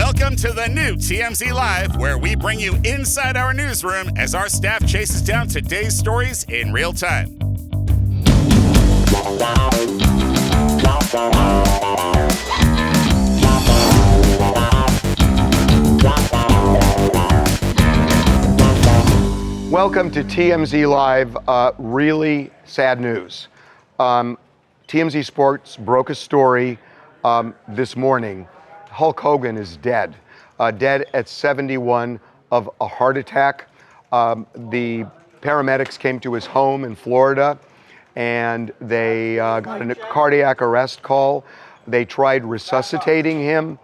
Welcome to the new TMZ Live, where we bring you inside our newsroom as our staff chases down today's stories in real time. Welcome to TMZ Live. Really sad news. TMZ Sports broke a story this morning. Hulk Hogan is dead. Dead at 71 of a heart attack. The paramedics came to his home in Florida and they got a cardiac arrest call. They tried resuscitating him,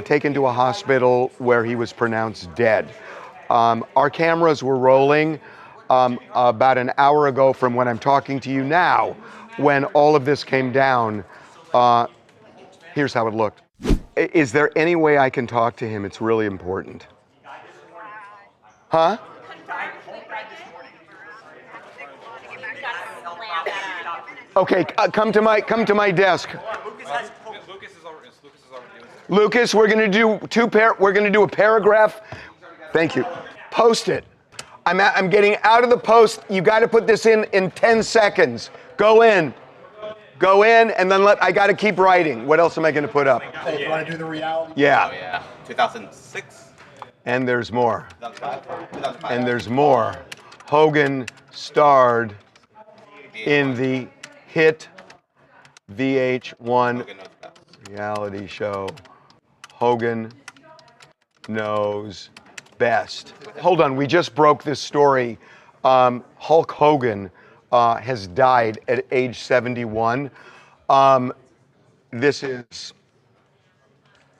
taken to a hospital where he was pronounced dead. Our cameras were rolling about an hour ago from when I'm talking to you now. When all of this came down, here's how it looked. Is there any way I can talk to him? It's really important. Huh? Okay, come to my desk. Lucas, we're gonna do a paragraph. Thank you. Post it. I'm getting out of the post. You got to put this in 10 seconds. Go in, and then I got to keep writing. What else am I going to put up? Hey, you want to do the reality? Yeah. Oh, yeah. 2006. And there's more. And there's more. Hogan starred in the hit VH1 reality show, Hogan Knows Best. Hold on, we just broke this story. Hulk Hogan has died at age 71. This is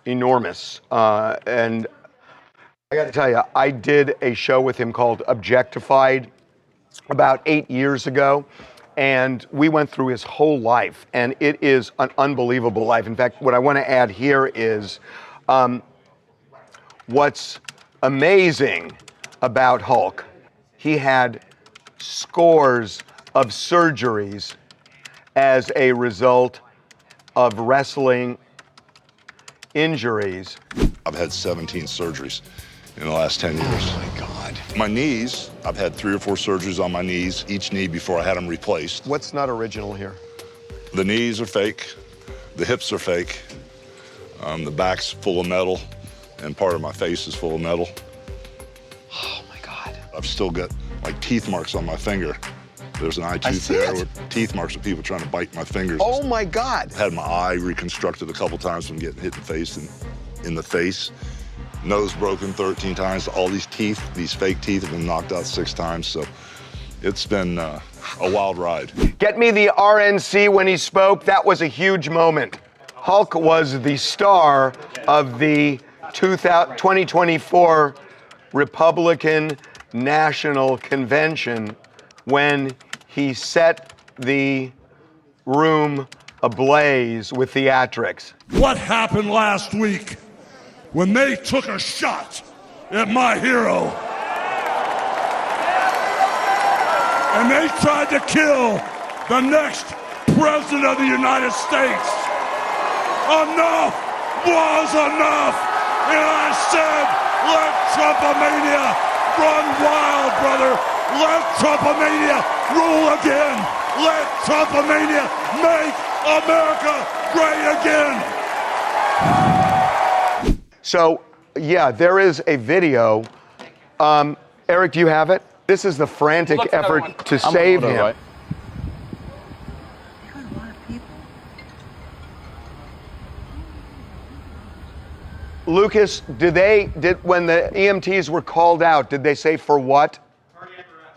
enormous. And I got to tell you, I did a show with him called Objectified about 8 years ago. And we went through his whole life. And it is an unbelievable life. In fact, what I want to add here is what's amazing about Hulk. He had scores of surgeries as a result of wrestling injuries. I've had 17 surgeries in the last 10 years. Oh my God. My knees, I've had 3 or 4 surgeries on my knees, each knee before I had them replaced. What's not original here? The knees are fake, the hips are fake, the back's full of metal, and part of my face is full of metal. Oh my God. I've still got like teeth marks on my finger. There's an eye tooth see there it. with teeth marks of people trying to bite my fingers. Oh my God. Had my eye reconstructed a couple times from getting hit in the face. Nose broken 13 times. All these teeth, these fake teeth, have been knocked out 6 times. So it's been a wild ride. Get me the RNC when he spoke. That was a huge moment. Hulk was the star of the 2024 Republican National Convention when he set the room ablaze with theatrics. What happened last week when they took a shot at my hero and they tried to kill the next president of the United States? Enough was enough. And I said, let Trumpomania run wild, brother. Let Trumpomania rule again. Let Trumpomania make America great again. So, yeah, there is a video. Eric, do you have it? This is the frantic effort to save him. Right? Lucas, when the EMTs were called out, did they say for what?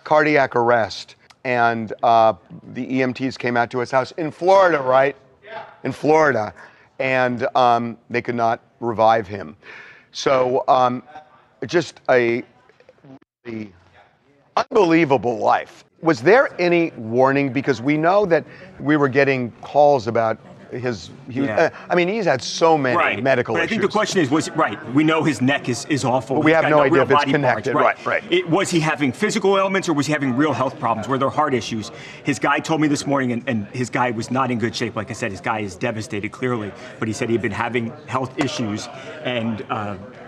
Cardiac arrest. And the EMTs came out to his house in Florida, right? Yeah. In Florida. And they could not revive him. So just a really unbelievable life. Was there any warning? Because we know that we were getting calls about Yeah. I mean, he's had so many Right. medical But I issues. think the question is, we know his neck is awful. But we He's have got no idea real if it's body connected. parts. Right. Was he having physical ailments or was he having real health problems? Were there heart issues? His guy told me this morning, and his guy was not in good shape. Like I said, his guy is devastated, clearly. But he said he had been having health issues and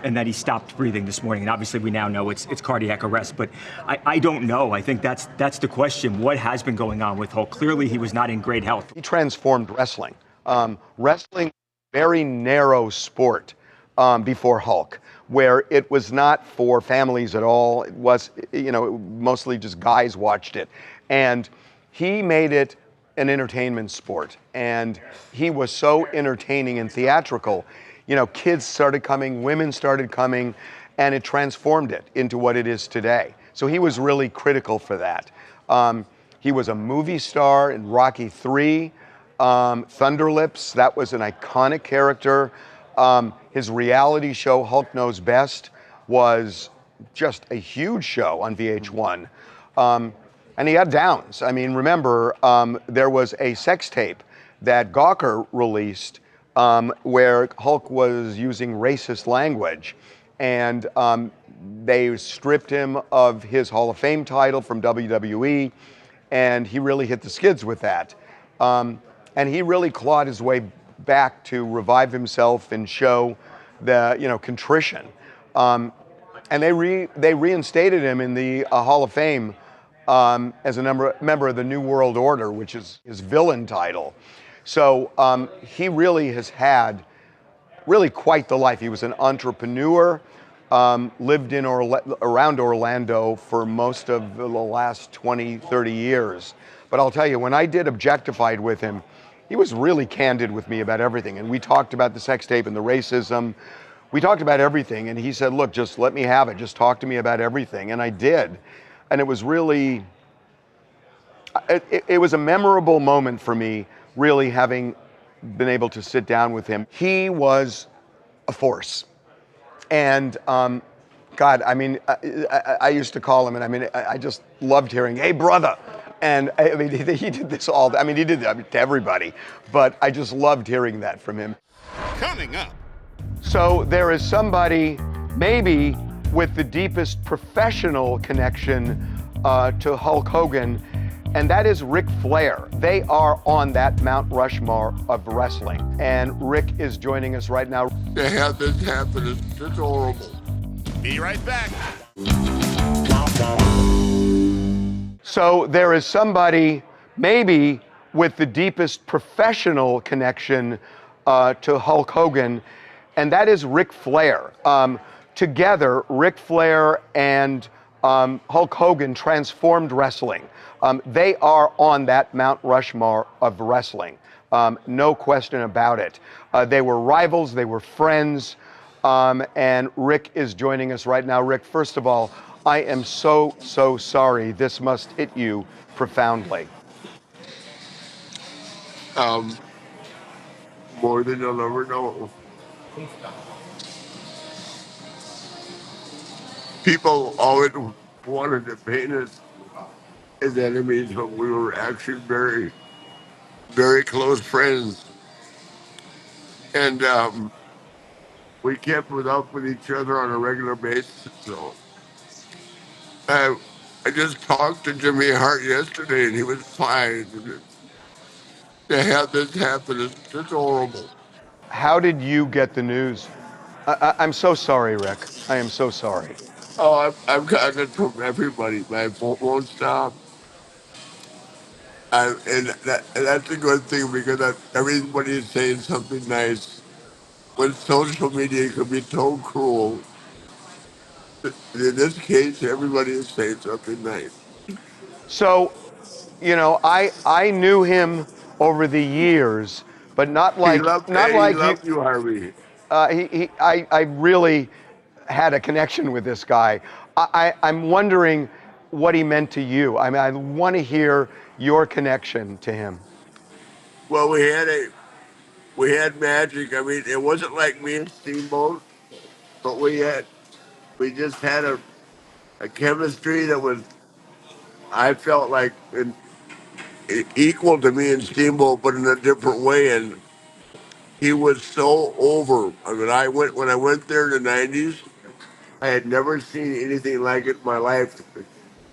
that he stopped breathing this morning. And obviously we now know it's cardiac arrest. But I don't know. I think that's the question. What has been going on with Hulk? Clearly he was not in great health. He transformed wrestling. Wrestling, very narrow sport before Hulk, where it was not for families at all. It was, mostly just guys watched it. And he made it an entertainment sport. And he was so entertaining and theatrical. Kids started coming, women started coming, and it transformed it into what it is today. So he was really critical for that. He was a movie star in Rocky III. Thunderlips, that was an iconic character. His reality show, Hulk Knows Best, was just a huge show on VH1. And he had downs. I mean, remember, there was a sex tape that Gawker released where Hulk was using racist language. And they stripped him of his Hall of Fame title from WWE, and he really hit the skids with that. And he really clawed his way back to revive himself and show the contrition. And they reinstated him in the Hall of Fame as a member of the New World Order, which is his villain title. So he really has had really quite the life. He was an entrepreneur, lived in around Orlando for most of the last 20, 30 years. But I'll tell you, when I did Objectified with him, he was really candid with me about everything. And we talked about the sex tape and the racism. We talked about everything. And he said, look, just let me have it. Just talk to me about everything. And I did. And it was really, it was a memorable moment for me, really having been able to sit down with him. He was a force. And God, I mean, I used to call him, and I mean, I just loved hearing, hey, brother. And I mean, he did this all, I mean, he did that to everybody, but I just loved hearing that from him. Coming up. So there is somebody, maybe with the deepest professional connection to Hulk Hogan, and that is Ric Flair. They are on that Mount Rushmore of wrestling. And Rick is joining us right now. To have this happen, it's horrible. Be right back. So there is somebody, maybe with the deepest professional connection to Hulk Hogan, and that is Ric Flair. Together, Ric Flair and Hulk Hogan transformed wrestling. They are on that Mount Rushmore of wrestling, no question about it. They were rivals, they were friends, and Rick is joining us right now. Rick, first of all, I am so sorry. This must hit you profoundly. More than you'll ever know. People always wanted to paint us as enemies, but we were actually very, very close friends. And we kept up with each other on a regular basis. So I just talked to Jimmy Hart yesterday, and he was fine. To have this happen is just horrible. How did you get the news? I'm so sorry, Rick. I am so sorry. Oh, I've gotten it from everybody. My phone won't stop. And that's a good thing because everybody is saying something nice. When social media can be so cruel, in this case, everybody is saying something nice. So, I knew him over the years, but not like He loved you, Harvey. I really had a connection with this guy. I'm wondering what he meant to you. I mean, I want to hear your connection to him. Well, we had magic. I mean, it wasn't like me and Steamboat, but we just had a chemistry that was, I felt like equal to me and Steamboat, but in a different way. And he was so over. I mean, when I went there in the '90s. I had never seen anything like it in my life.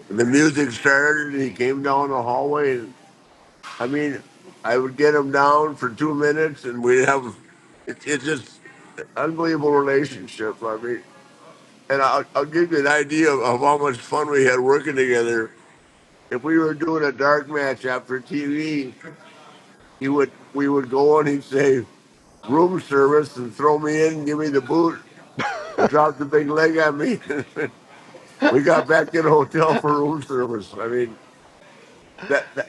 And the music started, and he came down the hallway. And I mean, I would get him down for 2 minutes, and we'd have it's just an unbelievable relationship. I mean, and I'll give you an idea of how much fun we had working together. If we were doing a dark match after TV, we would go and he'd say room service and throw me in, give me the boot, and drop the big leg on me. We got back to the hotel for room service. I mean,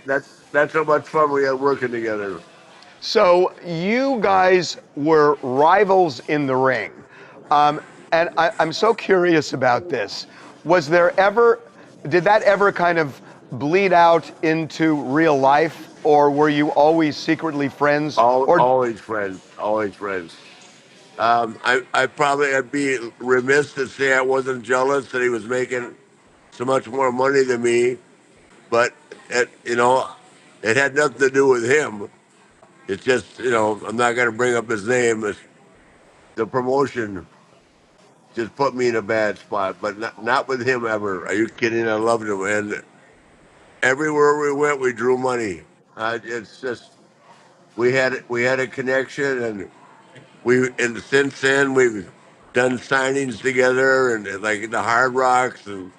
that's how much fun we had working together. So you guys were rivals in the ring. And I'm so curious about this. Did that ever kind of bleed out into real life, or were you always secretly friends? Always friends, always friends. I'd be remiss to say I wasn't jealous that he was making so much more money than me, but it had nothing to do with him. It's just, I'm not going to bring up his name. The promotion just put me in a bad spot, but not with him ever. Are you kidding? I loved him, and everywhere we went, we drew money. It's just we had a connection, and since then we've done signings together, and like the Hard Rocks, and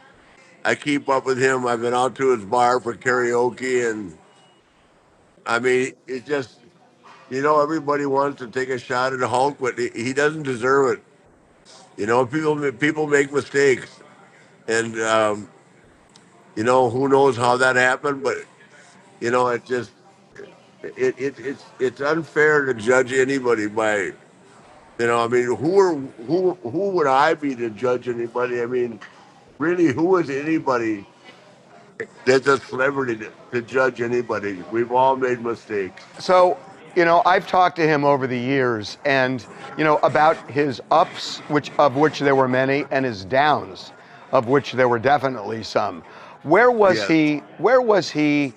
I keep up with him. I've been out to his bar for karaoke, and I mean, it just everybody wants to take a shot at Hulk, but he doesn't deserve it. People make mistakes, and who knows how that happened, but it just it's unfair to judge anybody by I mean, who would I be to judge anybody? I mean, really, who is anybody that's a celebrity to judge anybody? We've all made mistakes. So, I've talked to him over the years, and about his ups, of which there were many, and his downs, of which there were definitely some. Where was Yes. he? Where was he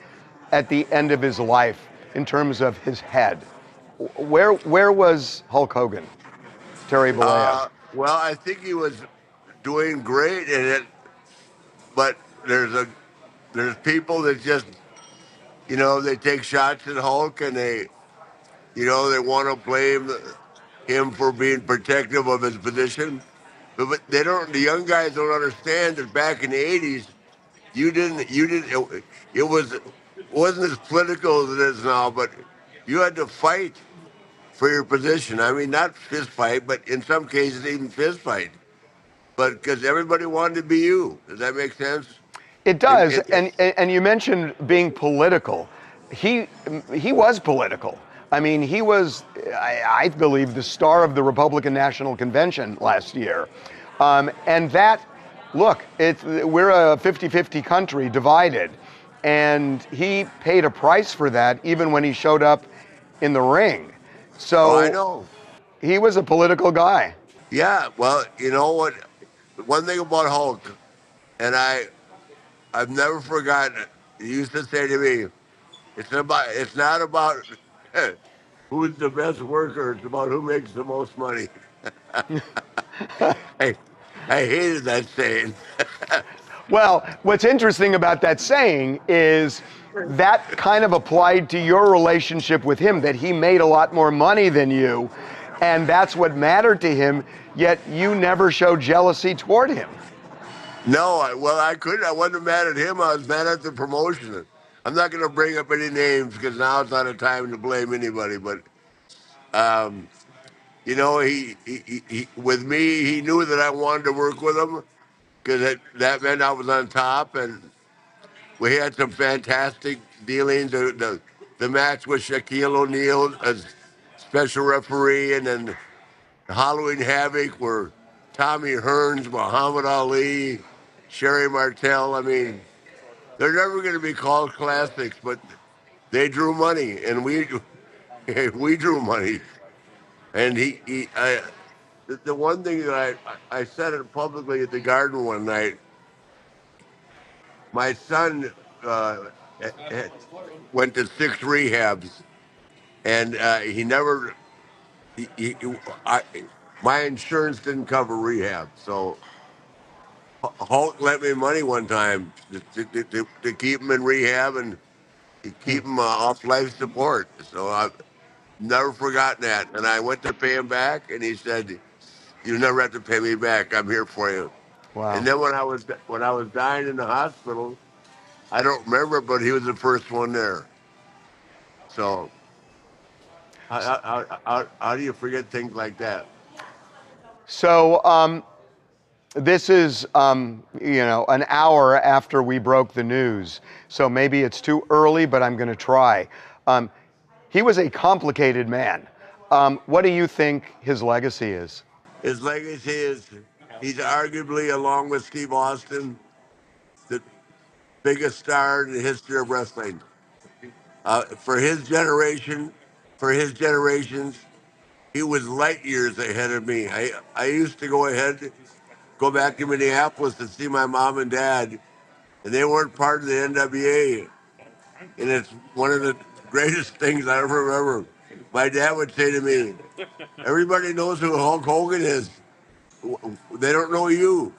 at the end of his life in terms of his head? Where was Hulk Hogan? Terry Bollea. Well, I think he was doing great in it, but there's people that just they take shots at Hulk, and they want to blame him for being protective of his position. But they don't. The young guys don't understand that back in the '80s, it wasn't as political as it is now. But you had to fight for your position. I mean, not fist fight, but in some cases even fist fight. But because everybody wanted to be you. Does that make sense? It does, and you mentioned being political. He was political. I mean, he was, I believe, the star of the Republican National Convention last year. And that, look, we're a 50-50 country, divided. And he paid a price for that even when he showed up in the ring. So I know. he was a political guy. Yeah. Well, you know what? One thing about Hulk, and I've never forgotten it. He used to say to me, It's not about who's the best worker. It's about who makes the most money." I, I hated that saying. Well, what's interesting about that saying is that kind of applied to your relationship with him, that he made a lot more money than you, and that's what mattered to him, yet you never showed jealousy toward him. No, I couldn't. I wasn't mad at him. I was mad at the promotion. I'm not going to bring up any names because now it's not a time to blame anybody. But he with me, he knew that I wanted to work with him because that meant I was on top, and we had some fantastic dealings. The match with Shaquille O'Neal as special referee, and then Halloween Havoc where Tommy Hearns, Muhammad Ali, Sherry Martel. I mean, they're never going to be called classics, but they drew money, and we drew money. And the one thing that I said it publicly at the Garden one night. My son went to 6 rehabs, and he never I, my insurance didn't cover rehab, so Hulk lent me money one time to keep him in rehab and keep him off life support. So I've never forgotten that. And I went to pay him back, and he said, "You never have to pay me back. I'm here for you." Wow. And then when I was dying in the hospital, I don't remember, but he was the first one there. So how do you forget things like that? So this is, an hour after we broke the news. So maybe it's too early, but I'm going to try. He was a complicated man. What do you think his legacy is? His legacy is he's arguably, along with Steve Austin, the biggest star in the history of wrestling. For his generation, for his generations, he was light years ahead of me. I used to go back to Minneapolis to see my mom and dad, and they weren't part of the NWA. And it's one of the greatest things I ever remember. My dad would say to me, "Everybody knows who Hulk Hogan is. They don't know you."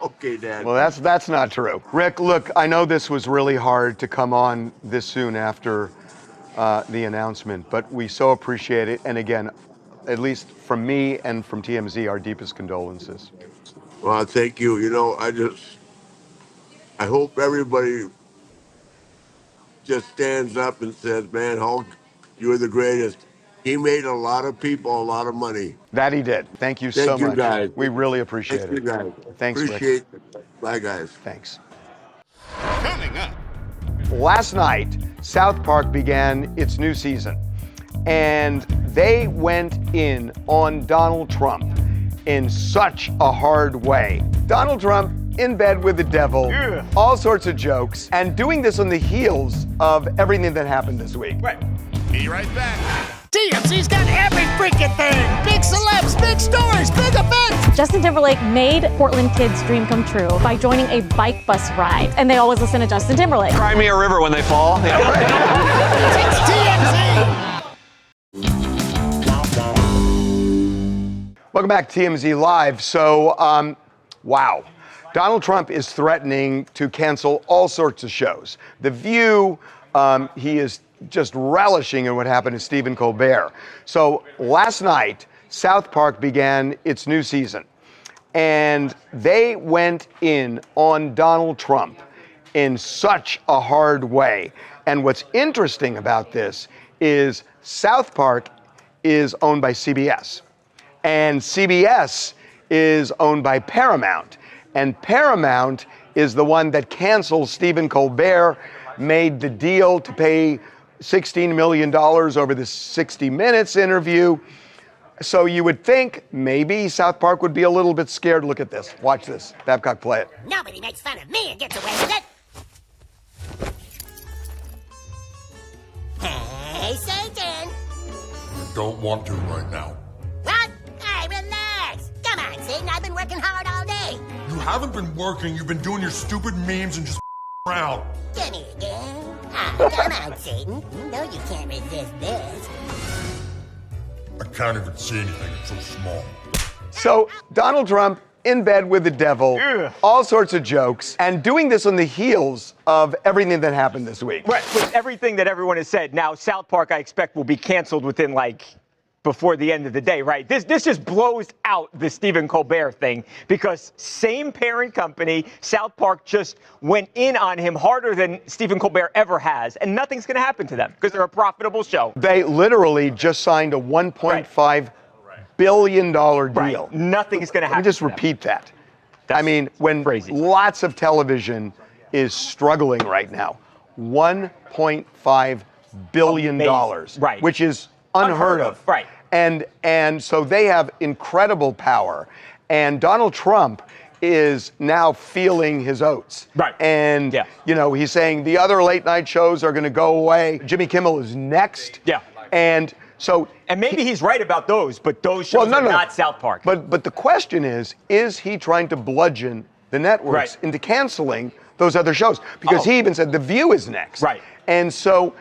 Okay, Dad. Well, that's not true. Rick, look, I know this was really hard to come on this soon after the announcement, but we so appreciate it. And again, at least from me and from TMZ, our deepest condolences. Well, thank you. I hope everybody just stands up and says, "Man, Hulk, you're the greatest." He made a lot of people a lot of money. That he did. Thank you so Thank you, much. guys. We really appreciate Thank you, it. guys. Thanks, Rick. Appreciate it. Bye, guys. Thanks. Coming up. Last night, South Park began its new season, and they went in on Donald Trump in such a hard way. Donald Trump in bed with the devil, all sorts of jokes, and doing this on the heels of everything that happened this week. Right. Be right back. TMZ's got every freaking thing. Big celebs, big stories, big events. Justin Timberlake made Portland kids' dream come true by joining a bike bus ride. And they always listen to Justin Timberlake. Cry me a river when they fall. It's TMZ. Welcome back to TMZ Live. So, wow. Donald Trump is threatening to cancel all sorts of shows. The View, he is just relishing in what happened to Stephen Colbert. So last night, South Park began its new season, and they went in on Donald Trump in such a hard way. And what's interesting about this is South Park is owned by CBS, and CBS is owned by Paramount, and Paramount is the one that canceled Stephen Colbert, made the deal to pay $16 million over the 60 Minutes interview. So you would think maybe South Park would be a little bit scared. Look at this. Watch this. Babcock, play it. Nobody makes fun of me and gets away with it. Hey, Satan. Don't want to right now. What? Hey, relax. Come on, Satan. I've been working hard all day. You haven't been working, you've been doing your stupid memes and just around. Give me again. Oh, come on, Satan. You know you can't resist this. I can't even see anything, it's so small. So Donald Trump in bed with the devil, all sorts of jokes, and doing this on the heels of everything that happened this week. Right, with everything that everyone has said. Now, South Park, I expect, will be canceled within, before the end of the day, right? This just blows out the Stephen Colbert thing, because same parent company, South Park just went in on him harder than Stephen Colbert ever has, and nothing's going to happen to them because they're a profitable show. They literally just signed a $1.5 billion deal. Right. Nothing is going to happen. Let me just repeat that. That's I mean, when crazy. Lots of television is struggling right now, $1.5 billion, right, which is unheard of. Right. And so they have incredible power. And Donald Trump is now feeling his oats. Right. And, he's saying the other late night shows are going to go away. Jimmy Kimmel is next. Yeah. And so. And maybe he's right about those, but those shows are not South Park. But the question is he trying to bludgeon the networks into canceling those other shows? Because he even said The View is next. Right. And so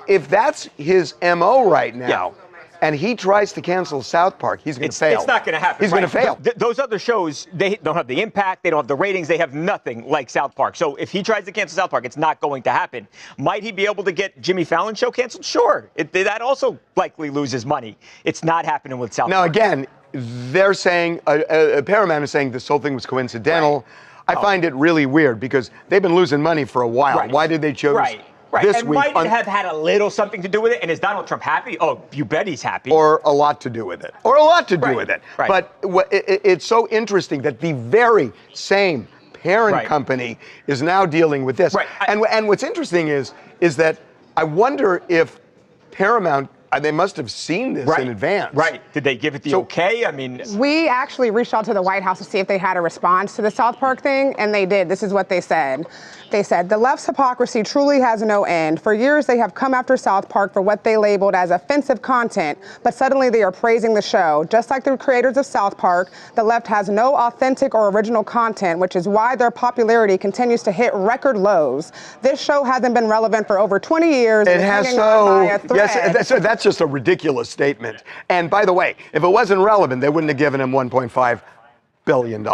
if that's his MO right now, and he tries to cancel South Park, he's going to fail. It's not going to happen. He's going to fail. Those other shows, they don't have the impact, they don't have the ratings, they have nothing like South Park. So if he tries to cancel South Park, it's not going to happen. Might he be able to get Jimmy Fallon's show canceled? Sure. That also likely loses money. It's not happening with South Park. Now, again, they're saying, Paramount is saying this whole thing was coincidental. Right. I find it really weird because they've been losing money for a while. Right. Why did they choose Right. this and week? Might it have had a little something to do with it? And is Donald Trump happy? Oh, you bet he's happy. Or a lot to do with it. Or a lot to do with it. Right. But it's so interesting that the very same parent company is now dealing with this. Right. And what's interesting is that I wonder if Paramount, they must have seen this in advance. Right. Did they give it the okay? I mean, we actually reached out to the White House to see if they had a response to the South Park thing, and they did. This is what they said. They said, the left's hypocrisy truly has no end. For years, they have come after South Park for what they labeled as offensive content, but suddenly they are praising the show. Just like the creators of South Park, the left has no authentic or original content, which is why their popularity continues to hit record lows. This show hasn't been relevant for over 20 years. It has yes, that's just a ridiculous statement. And by the way, if it wasn't relevant, they wouldn't have given him $1.5 billion.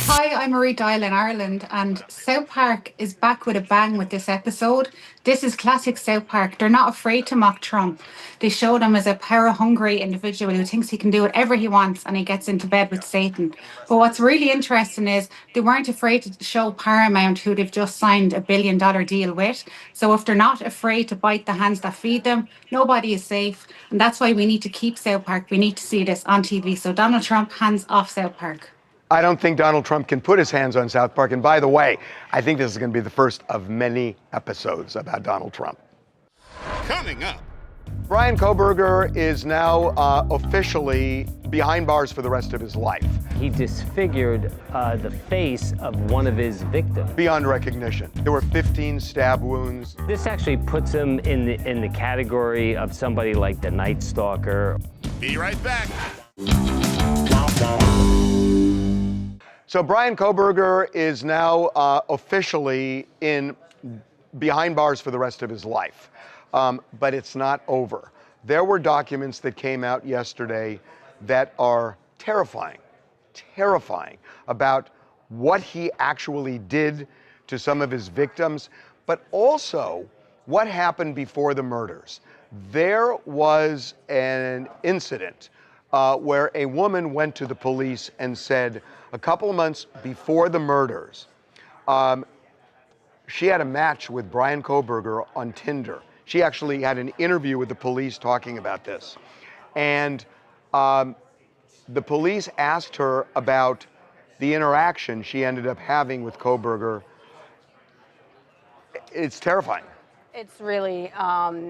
Hi, I'm Marie Dial in Ireland, and South Park is back with a bang with this episode. This is classic South Park. They're not afraid to mock Trump. They showed him as a power-hungry individual who thinks he can do whatever he wants, and he gets into bed with Satan. But what's really interesting is they weren't afraid to show Paramount, who they've just signed a $1 billion deal with. So if they're not afraid to bite the hands that feed them, nobody is safe. And that's why we need to keep South Park. We need to see this on TV. So Donald Trump, hands off South Park. I don't think Donald Trump can put his hands on South Park. And by the way, I think this is going to be the first of many episodes about Donald Trump. Coming up. Bryan Coberger is now officially behind bars for the rest of his life. He disfigured the face of one of his victims. Beyond recognition. There were 15 stab wounds. This actually puts him in the category of somebody like the Night Stalker. Be right back. So Bryan Coberger is now officially behind bars for the rest of his life. But it's not over. There were documents that came out yesterday that are terrifying about what he actually did to some of his victims, but also what happened before the murders. There was an incident where a woman went to the police and said a couple of months before the murders, she had a match with Bryan Coberger on Tinder. She actually had an interview with the police talking about this. And the police asked her about the interaction she ended up having with Coberger. It's terrifying. It's really,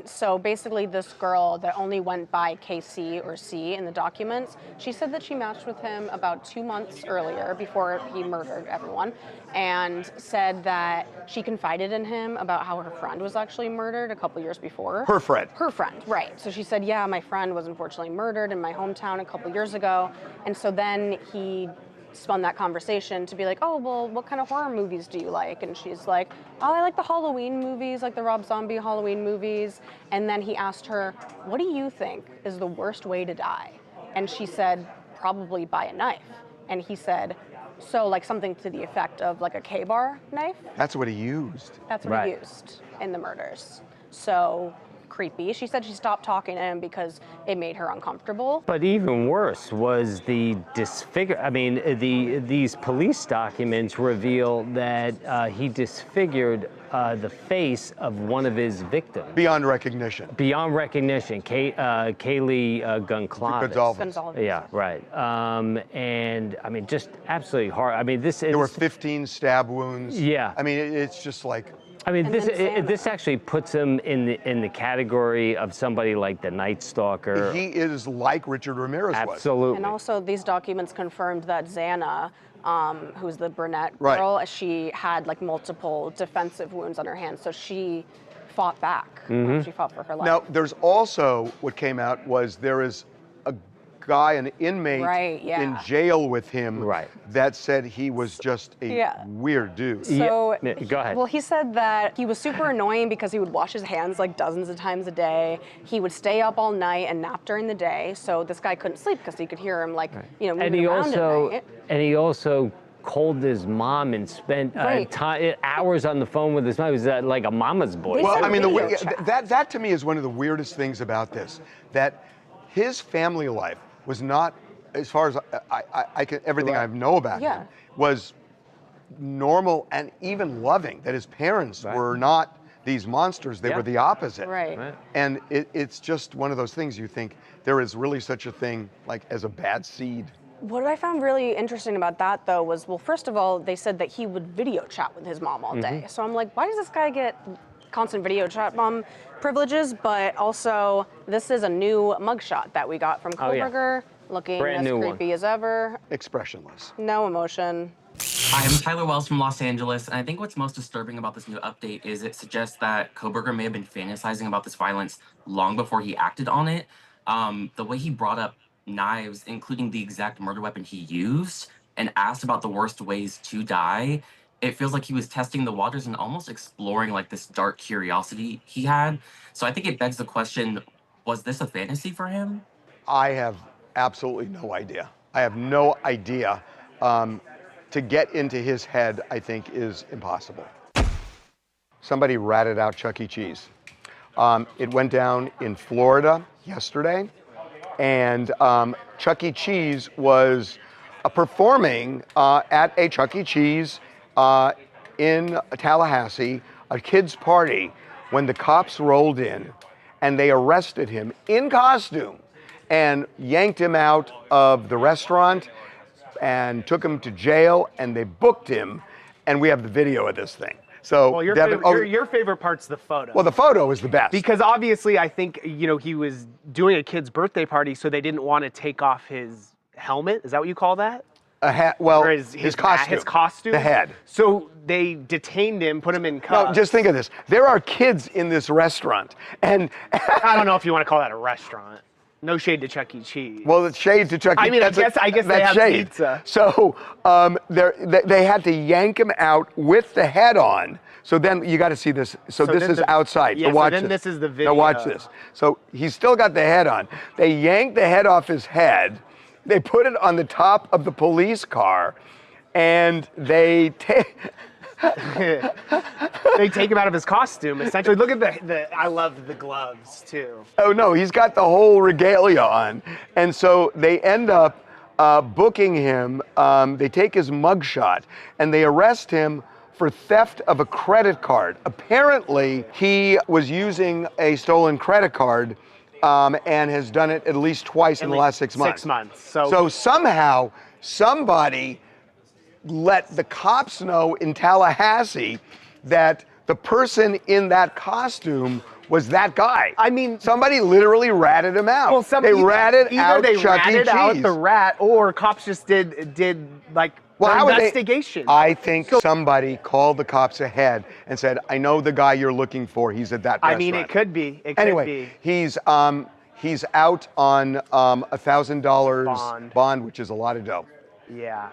so basically this girl that only went by KC or C in the documents, she said that she matched with him about 2 months earlier before he murdered everyone, and said that she confided in him about how her friend was actually murdered a couple years before. Her friend. Her friend, right. So she said, yeah, my friend was unfortunately murdered in my hometown a couple years ago. And so then he spun that conversation to be like, oh, well, what kind of horror movies do you like? And she's like, oh, I like the Halloween movies, like the Rob Zombie Halloween movies. And then he asked her, what do you think is the worst way to die? And she said, probably by a knife. And he said, so like something to the effect of like a K-bar knife? That's what he used. That's what he used in the murders. So creepy. She said she stopped talking to him because it made her uncomfortable. But even worse was the disfigure. I mean, these police documents reveal that he disfigured the face of one of his victims. Beyond recognition. Beyond recognition. Kaylee Gonzalez. Yeah, right. And I mean, just absolutely horrible. I mean, there were 15 stab wounds. Yeah. I mean, it's just like. I mean, this actually puts him in the category of somebody like the Night Stalker. He is like Richard Ramirez was. Absolutely. And also, these documents confirmed that Xana, who's the brunette girl, she had like multiple defensive wounds on her hands, so she fought back. She fought for her life. Now, there's also what came out was there is a guy, an inmate Right, yeah. in jail with him Right. that said he was just a weird dude. So, Go ahead. well, he said that he was super annoying because he would wash his hands like dozens of times a day. He would stay up all night and nap during the day. So this guy couldn't sleep because he could hear him like, you know, moving around at night. he also called his mom and spent hours on the phone with his mom. He was like a mama's boy. Well, I mean, that to me is one of the weirdest things about this, that his family life was not, as far as I can, everything I know about him, was normal and even loving, that his parents were not these monsters, they were the opposite. And it's just one of those things you think, there is really such a thing like as a bad seed. What I found really interesting about that, though, was, well, first of all, they said that he would video chat with his mom all day. So I'm like, why does this guy get constant video chat mom privileges? But also, this is a new mugshot that we got from Coberger, looking as creepy as ever. Expressionless. No emotion. Hi, I'm Tyler Wells from Los Angeles, and I think what's most disturbing about this new update is it suggests that Coberger may have been fantasizing about this violence long before he acted on it. The way he brought up knives, including the exact murder weapon he used, and asked about the worst ways to die, it feels like he was testing the waters and almost exploring like this dark curiosity he had. So I think it begs the question, was this a fantasy for him? I have absolutely no idea. I have no idea. To get into his head, I think, is impossible. Somebody ratted out ChuckECheese. It went down in Florida yesterday. And ChuckECheese was performing at a ChuckECheese in Tallahassee, a kid's party, when the cops rolled in and they arrested him in costume and yanked him out of the restaurant and took him to jail, and they booked him, and we have the video of this thing. So, well, your favorite part's the photo. Well, the photo is the best. Because obviously, I think, you know, he was doing a kid's birthday party, so they didn't want to take off his helmet. Is that what you call that? A hat. Well, or his costume. His costume. The head. So they detained him, put him in cuffs. No, just think of this. There are kids in this restaurant, and I don't know if you want to call that a restaurant. No shade to ChuckECheese. Well, it's shade to ChuckECheese. I mean, I guess they have shade. pizza. So they had to yank him out with the head on. So then you got to see this. So this is outside. Yeah, so watch so then this is the video. Now watch this. So he's still got the head on. They yanked the head off his head. They put it on the top of the police car, and they they take him out of his costume, essentially. Look at the I love the gloves, too. Oh, no, he's got the whole regalia on. And so they end up booking him. They take his mugshot, and they arrest him for theft of a credit card. Apparently, he was using a stolen credit card and has done it at least twice in the last 6 months. 6 months. So somehow, somebody let the cops know in Tallahassee that the person in that costume was that guy. I mean, somebody literally ratted him out. Well, they ratted out they ChuckECheese. ratted out the rat, or cops just did like investigation. I think somebody called the cops ahead and said, "I know the guy you're looking for. He's at that restaurant." I mean, it could be. Anyway, he's out on $1,000 bond, which is a lot of dough. Yeah.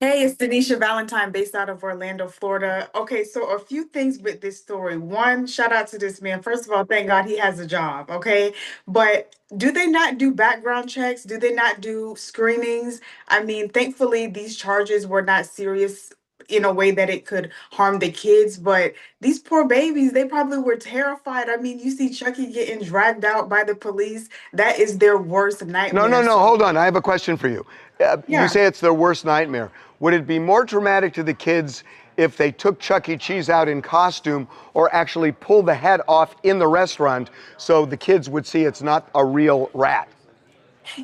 Hey, it's Denisha Valentine based out of Orlando, Florida. Okay, so a few things with this story. One, shout out to this man. First of all, thank God he has a job, okay? But do they not do background checks? Do they not do screenings? I mean, thankfully, these charges were not serious in a way that it could harm the kids, but these poor babies, they probably were terrified. I mean, you see Chucky getting dragged out by the police. That is their worst nightmare. No, hold on. I have a question for you. Yeah. You say it's their worst nightmare. Would it be more traumatic to the kids if they took ChuckECheese out in costume or actually pulled the head off in the restaurant so the kids would see it's not a real rat?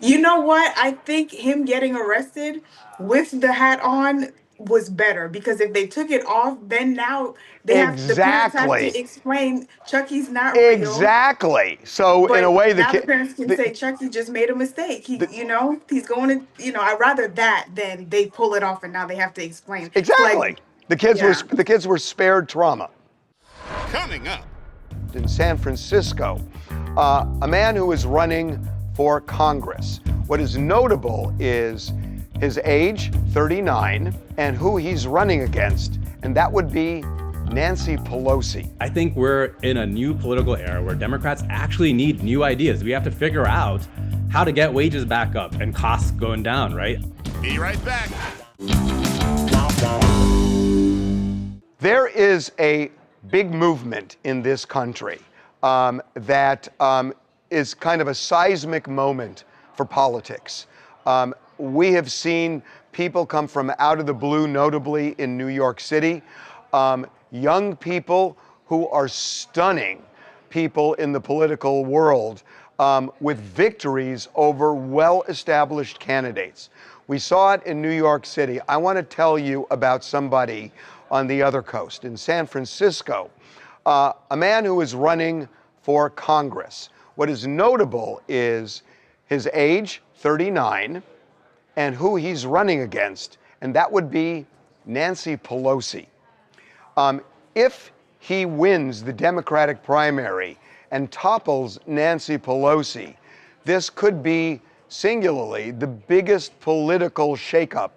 You know what? I think him getting arrested with the hat on was better, because if they took it off, then now they have the parents have to explain Chucky's not real. Exactly. So But in a way, now the parents can say Chucky just made a mistake. He's going to, I'd rather that than they pull it off and now they have to explain. Exactly. The kids were spared trauma. Coming up in San Francisco, a man who is running for Congress. What is notable is his age, 39, and who he's running against, and that would be Nancy Pelosi. I think we're in a new political era where Democrats actually need new ideas. We have to figure out how to get wages back up and costs going down, right? Be right back. There is a big movement in this country that is kind of a seismic moment for politics. We have seen people come from out of the blue, notably in New York City. Young people who are stunning people in the political world with victories over well-established candidates. We saw it in New York City. I want to tell you about somebody on the other coast, in San Francisco, a man who is running for Congress. What is notable is his age, 39, and who he's running against, and that would be Nancy Pelosi. If he wins the Democratic primary and topples Nancy Pelosi, this could be singularly the biggest political shakeup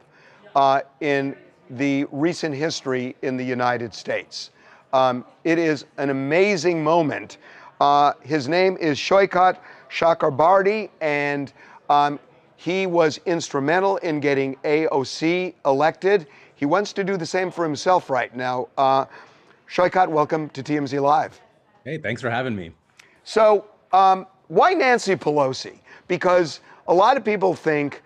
in the recent history in the United States. It is an amazing moment. His name is Shyot Shakarbardi, and he was instrumental in getting AOC elected. He wants to do the same for himself right now. Shyot, welcome to TMZ Live. Hey, thanks for having me. So, why Nancy Pelosi? Because a lot of people think,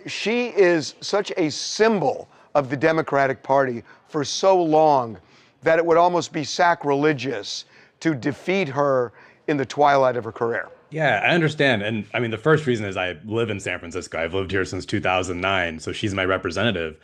she is such a symbol of the Democratic Party for so long that it would almost be sacrilegious to defeat her in the twilight of her career. Yeah, I understand. And I mean, the first reason is I live in San Francisco. I've lived here since 2009, so she's my representative.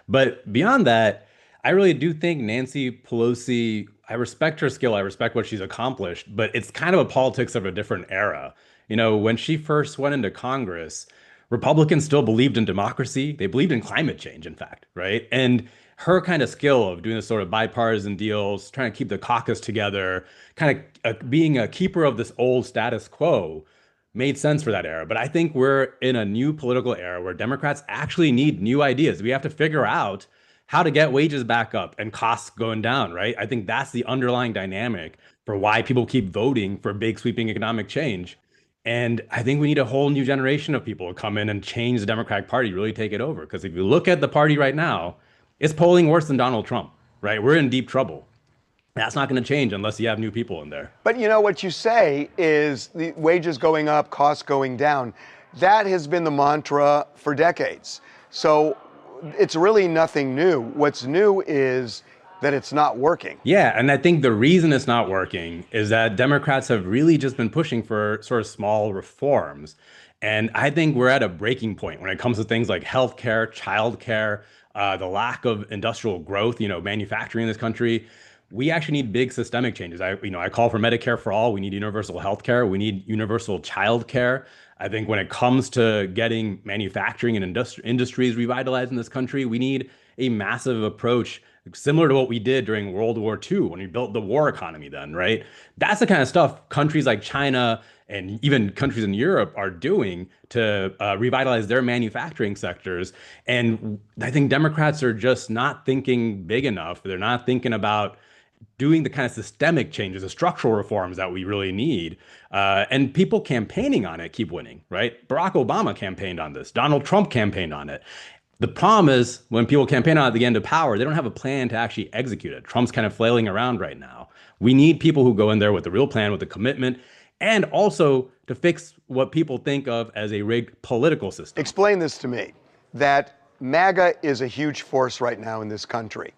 But beyond that, I really do think Nancy Pelosi, I respect her skill, I respect what she's accomplished, but it's kind of a politics of a different era. When she first went into Congress, Republicans still believed in democracy. They believed in climate change, in fact, right? And her kind of skill of doing this sort of bipartisan deals, trying to keep the caucus together, kind of being a keeper of this old status quo made sense for that era. But I think we're in a new political era where Democrats actually need new ideas. We have to figure out how to get wages back up and costs going down, right? I think that's the underlying dynamic for why people keep voting for big sweeping economic change. And I think we need a whole new generation of people to come in and change the Democratic Party, really take it over. Because if you look at the party right now, it's polling worse than Donald Trump, right? We're in deep trouble. That's not going to change unless you have new people in there. But what you say is the wages going up, costs going down. That has been the mantra for decades. So it's really nothing new. What's new is that it's not working. Yeah, and I think the reason it's not working is that Democrats have really just been pushing for sort of small reforms. And I think we're at a breaking point when it comes to things like healthcare, childcare, the lack of industrial growth, manufacturing in this country. We actually need big systemic changes. I call for Medicare for all. We need universal healthcare. We need universal childcare. I think when it comes to getting manufacturing and industries revitalized in this country, we need a massive approach similar to what we did during World War II when we built the war economy then, right? That's the kind of stuff countries like China and even countries in Europe are doing to revitalize their manufacturing sectors. And I think Democrats are just not thinking big enough. They're not thinking about doing the kind of systemic changes, the structural reforms that we really need. And people campaigning on it keep winning, right? Barack Obama campaigned on this. Donald Trump campaigned on it. The problem is when people campaign on it at the end of power, they don't have a plan to actually execute it. Trump's kind of flailing around right now. We need people who go in there with a real plan, with a commitment, and also to fix what people think of as a rigged political system. Explain this to me, that MAGA is a huge force right now in this country.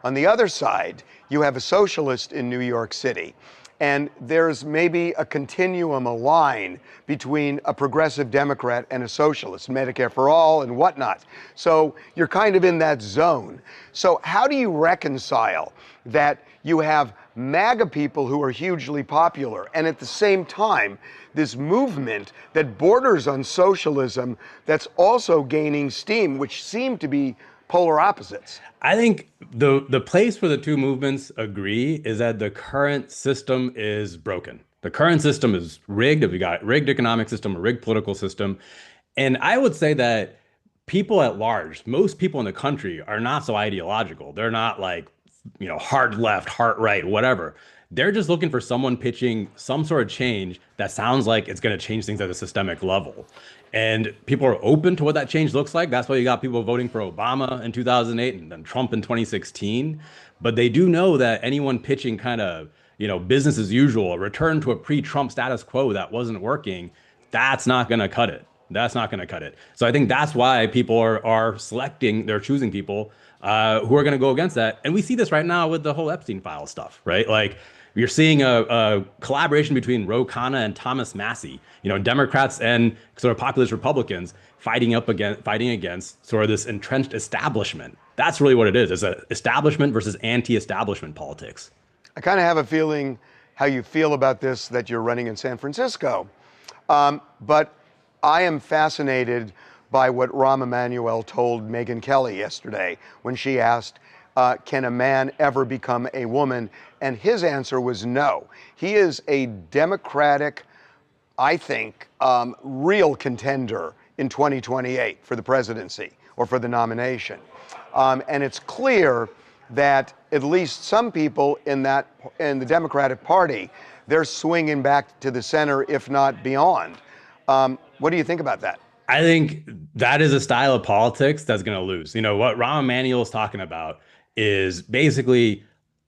On the other side, you have a socialist in New York City. And there's maybe a continuum, a line between a progressive Democrat and a socialist, Medicare for all and whatnot. So you're kind of in that zone. So how do you reconcile that you have MAGA people who are hugely popular and at the same time this movement that borders on socialism that's also gaining steam, which seem to be polar opposites? I think the place where the two movements agree is that the current system is broken. The current system is rigged. We got a rigged economic system, a rigged political system. And I would say that people at large, most people in the country are not so ideological. They're not like, hard left, hard right, whatever. They're just looking for someone pitching some sort of change that sounds like it's going to change things at a systemic level. And people are open to what that change looks like. That's why you got people voting for Obama in 2008 and then Trump in 2016. But they do know that anyone pitching kind of, business as usual, a return to a pre-Trump status quo that wasn't working, that's not going to cut it. That's not going to cut it. So I think that's why people are selecting, they're choosing people who are going to go against that. And we see this right now with the whole Epstein file stuff, right? Like you're seeing a collaboration between Ro Khanna and Thomas Massie, Democrats and sort of populist Republicans fighting against sort of this entrenched establishment. That's really what it is. It's an establishment versus anti-establishment politics. I kind of have a feeling how you feel about this, that you're running in San Francisco. But I am fascinated by what Rahm Emanuel told Megyn Kelly yesterday when she asked, can a man ever become a woman? And his answer was no. He is a Democratic, I think, real contender in 2028 for the presidency or for the nomination. And it's clear that at least some people in the Democratic Party, they're swinging back to the center, if not beyond. What do you think about that? I think that is a style of politics that's going to lose. What Rahm Emanuel is talking about is basically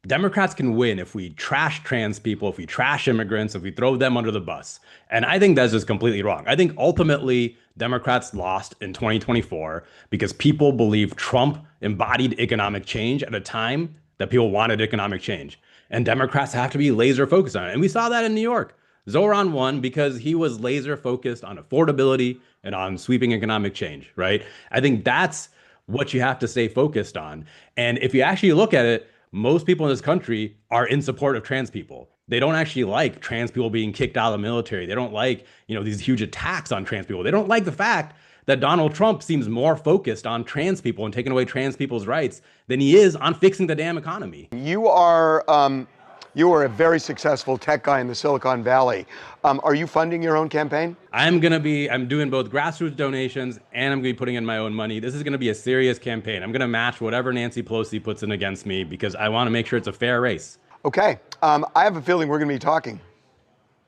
Democrats can win if we trash trans people, if we trash immigrants, if we throw them under the bus. And I think that's just completely wrong. I think ultimately Democrats lost in 2024 because people believe Trump embodied economic change at a time that people wanted economic change. And Democrats have to be laser focused on it. And we saw that in New York. Zoran won because he was laser focused on affordability and on sweeping economic change, right? I think that's what you have to stay focused on. And if you actually look at it, most people in this country are in support of trans people. They don't actually like trans people being kicked out of the military. They don't like, these huge attacks on trans people. They don't like the fact that Donald Trump seems more focused on trans people and taking away trans people's rights than he is on fixing the damn economy. You are a very successful tech guy in the Silicon Valley. Are you funding your own campaign? I'm doing both grassroots donations and I'm going to be putting in my own money. This is going to be a serious campaign. I'm going to match whatever Nancy Pelosi puts in against me because I want to make sure it's a fair race. Okay. I have a feeling we're going to be talking.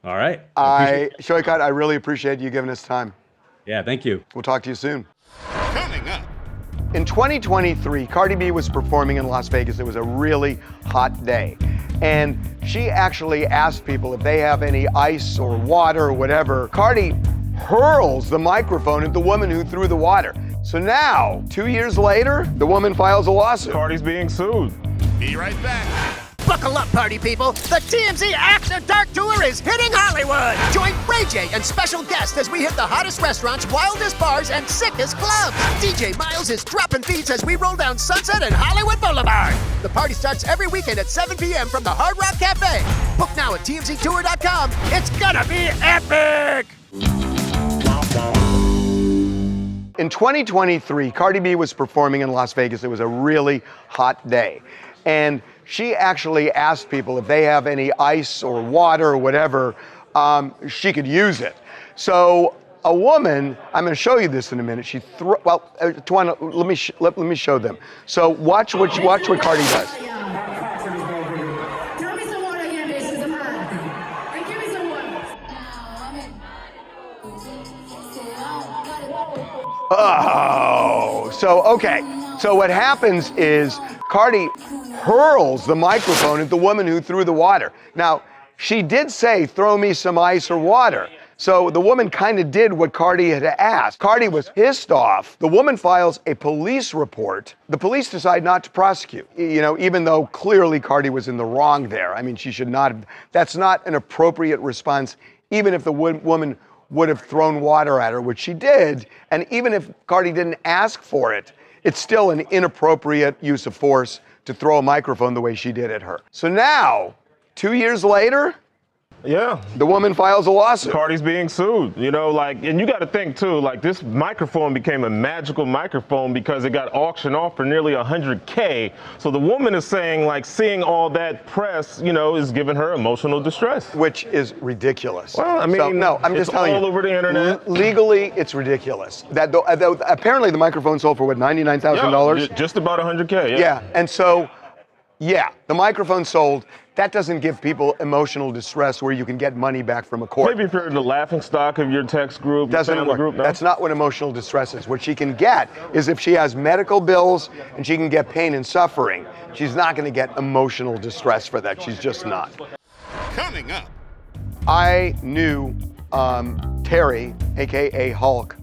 All right. Shyot, I really appreciate you giving us time. Yeah, thank you. We'll talk to you soon. Coming up. In 2023, Cardi B was performing in Las Vegas. It was a really hot day. And she actually asked people if they have any ice or water or whatever. Cardi hurls the microphone at the woman who threw the water. So now, 2 years later, the woman files a lawsuit. Cardi's being sued. Be right back. Buckle up, party people. The TMZ After Dark Tour is hitting Hollywood. Join Ray J and special guests as we hit the hottest restaurants, wildest bars, and sickest clubs. DJ Miles is dropping beats as we roll down Sunset and Hollywood Boulevard. The party starts every weekend at 7 p.m. from the Hard Rock Cafe. Book now at tmztour.com. It's gonna be epic! In 2023, Cardi B was performing in Las Vegas. It was a really hot day. And she actually asked people if they have any ice or water or whatever, she could use it. So a woman, I'm going to show you this in a minute. She Tawana, let me show them. So watch what Cardi does. Oh, so okay. So what happens is Cardi hurls the microphone at the woman who threw the water. Now, she did say, throw me some ice or water. So the woman kind of did what Cardi had asked. Cardi was pissed off. The woman files a police report. The police decide not to prosecute, even though clearly Cardi was in the wrong there. I mean, she should not have. That's not an appropriate response, even if the woman would have thrown water at her, which she did. And even if Cardi didn't ask for it, it's still an inappropriate use of force to throw a microphone the way she did at her. So now, 2 years later, Yeah. The woman files a lawsuit. Cardi's being sued, you know, like, and you got to think too, like this microphone became a magical microphone because it got auctioned off for nearly $100K. So the woman is saying, like, seeing all that press, you know, is giving her emotional distress. Which is ridiculous. Well, I mean, so, no, I'm just telling you. all over the internet. Legally, it's ridiculous. That apparently the microphone sold for what, $99,000? Yeah, just about $100K. Yeah. Yeah, and so, yeah, the microphone sold. That doesn't give people emotional distress where you can get money back from a court. Maybe if you're in the laughing stock of your text group, Doesn't work. group, no? That's not what emotional distress is. What she can get is if she has medical bills and she can get pain and suffering. She's not going to get emotional distress for that. She's just not. Coming up. I knew Terry, aka Hulk,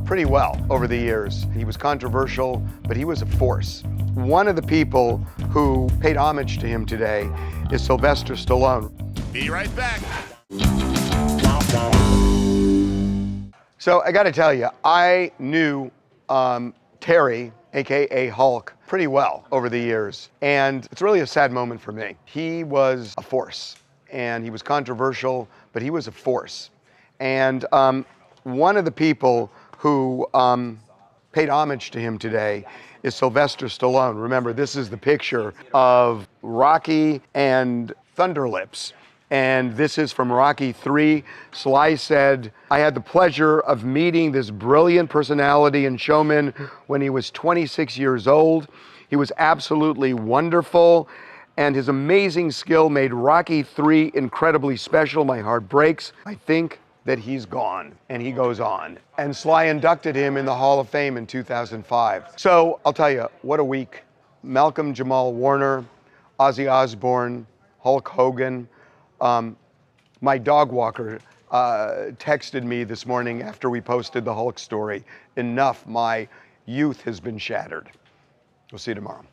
pretty well over the years. He was controversial, but he was a force. One of the people who paid homage to him today is Sylvester Stallone. Be right back. So I got to tell you, I knew Terry, aka Hulk, pretty well over the years, and it's really a sad moment for me. He was a force, and he was controversial, but he was a force. And one of the people who paid homage to him today is Sylvester Stallone. Remember, this is the picture of Rocky and Thunderlips. And this is from Rocky III. Sly said, I had the pleasure of meeting this brilliant personality and showman when he was 26 years old. He was absolutely wonderful, and his amazing skill made Rocky III incredibly special. My heart breaks. I think that he's gone, and he goes on. And Sly inducted him in the Hall of Fame in 2005. So I'll tell you, what a week. Malcolm Jamal Warner, Ozzy Osbourne, Hulk Hogan. My dog walker texted me this morning after we posted the Hulk story. Enough, my youth has been shattered. We'll see you tomorrow.